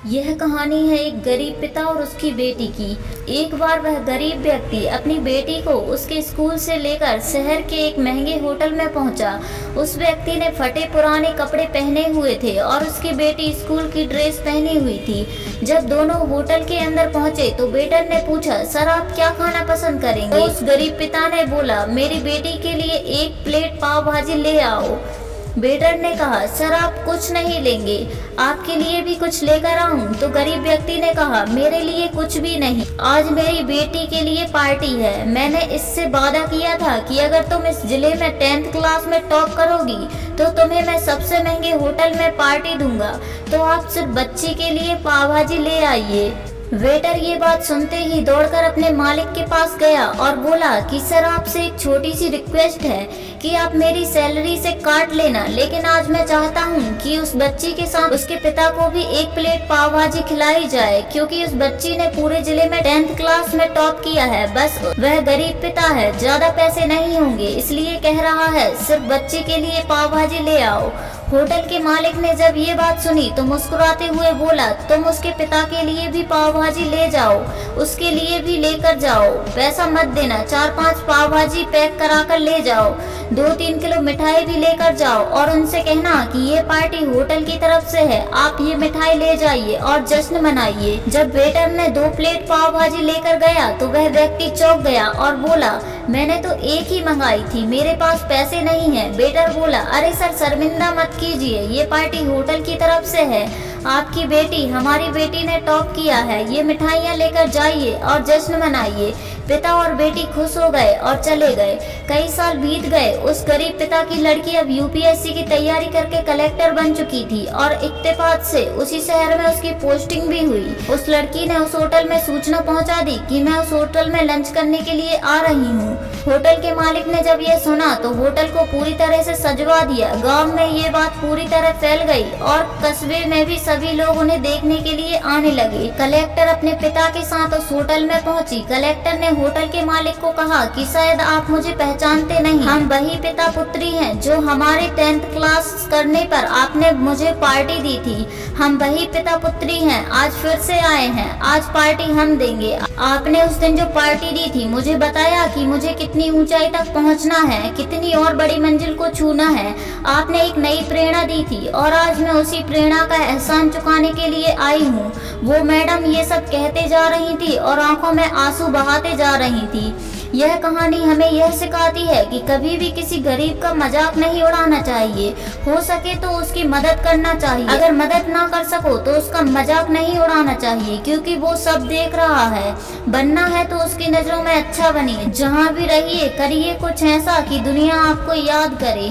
यह कहानी है एक गरीब पिता और उसकी बेटी की। एक बार वह गरीब व्यक्ति अपनी बेटी को उसके स्कूल से लेकर शहर के एक महंगे होटल में पहुंचा। उस व्यक्ति ने फटे पुराने कपड़े पहने हुए थे और उसकी बेटी स्कूल की ड्रेस पहनी हुई थी। जब दोनों होटल के अंदर पहुंचे तो वेटर ने पूछा, सर आप क्या खाना पसंद करेंगे? उस गरीब पिता ने बोला, मेरी बेटी के लिए 1 प्लेट पाव भाजी ले आओ। वेटर ने कहा, सर आप कुछ नहीं लेंगे, आपके लिए भी कुछ लेकर आऊं? तो गरीब व्यक्ति ने कहा, मेरे लिए कुछ भी नहीं, आज मेरी बेटी के लिए पार्टी है। मैंने इससे वादा किया था कि अगर तुम इस जिले में 10th क्लास में टॉप करोगी तो तुम्हें मैं सबसे महंगे होटल में पार्टी दूंगा, तो आप सिर्फ बच्ची के लिए पाव भाजी ले आइए। वेटर ये बात सुनते ही दौड़कर अपने मालिक के पास गया और बोला कि सर आपसे एक छोटी सी रिक्वेस्ट है कि आप मेरी सैलरी से काट लेना, लेकिन आज मैं चाहता हूँ कि उस बच्ची के साथ उसके पिता को भी 1 प्लेट पाव भाजी खिलाई जाए, क्योंकि उस बच्ची ने पूरे जिले में 10th क्लास में टॉप किया है। बस वह गरीब पिता है, ज्यादा पैसे नहीं होंगे, इसलिए कह रहा है सिर्फ बच्ची के लिए पाव भाजी ले आओ। होटल के मालिक ने जब ये बात सुनी तो मुस्कुराते हुए बोला, तुम उसके पिता के लिए भी पाव भाजी ले जाओ, उसके लिए भी लेकर जाओ, पैसा मत देना, 4-5 पाव भाजी पैक करा कर ले जाओ, 2-3 किलो मिठाई भी लेकर जाओ और उनसे कहना कि ये पार्टी होटल की तरफ से है, आप ये मिठाई ले जाइए और जश्न मनाइए। जब वेटर ने 2 प्लेट पाव भाजी लेकर गया तो वह व्यक्ति चौंक गया और बोला, मैंने तो एक ही मंगाई थी, मेरे पास पैसे नहीं है। वेटर बोला, अरे सर शर्मिंदा मत कीजिए, ये पार्टी होटल की तरफ से है, आपकी बेटी, हमारी बेटी ने टॉप किया है, ये मिठाइयाँ लेकर जाइए और जश्न मनाइए। पिता और बेटी खुश हो गए और चले गए। कई साल बीत गए। उस गरीब पिता की लड़की अब यूपीएससी की तैयारी करके कलेक्टर बन चुकी थी और इत्तेफाक से उसी शहर में उसकी पोस्टिंग भी हुई। उस लड़की ने उस होटल में सूचना पहुंचा दी कि मैं उस होटल में लंच करने के लिए आ रही हूँ। होटल के मालिक ने जब ये सुना तो होटल को पूरी तरह से सजवा दिया। गांव में ये बात पूरी तरह फैल गई और कस्बे में भी सभी लोग उन्हें देखने के लिए आने लगे। कलेक्टर अपने पिता के साथ उस होटल में पहुंची। कलेक्टर ने होटल के मालिक को कहा कि शायद आप मुझे पहचानते नहीं, हम वही पिता पुत्री हैं जो हमारे 10th क्लास करने पर आपने मुझे पार्टी दी थी। हम वही पिता पुत्री हैं, आज फिर से आए हैं, आज पार्टी हम देंगे। आपने उस दिन जो पार्टी दी थी मुझे बताया कि मुझे कितनी ऊंचाई तक पहुंचना है, कितनी और बड़ी मंजिल को छूना है। आपने एक नई प्रेरणा दी थी और आज मैं उसी प्रेरणा का एहसान चुकाने के लिए आई हूँ। वो मैडम ये सब कहते जा रही थी और आंखों में आंसू बहाते जा रही थी। यह कहानी हमें यह सिखाती है कि कभी भी किसी गरीब का मजाक नहीं उड़ाना चाहिए, हो सके तो उसकी मदद करना चाहिए। अगर मदद ना कर सको तो उसका मजाक नहीं उड़ाना चाहिए, क्योंकि वो सब देख रहा है। बनना है तो उसकी नजरों में अच्छा बनिए। जहाँ भी रहिए करिए कुछ ऐसा कि दुनिया आपको याद करे।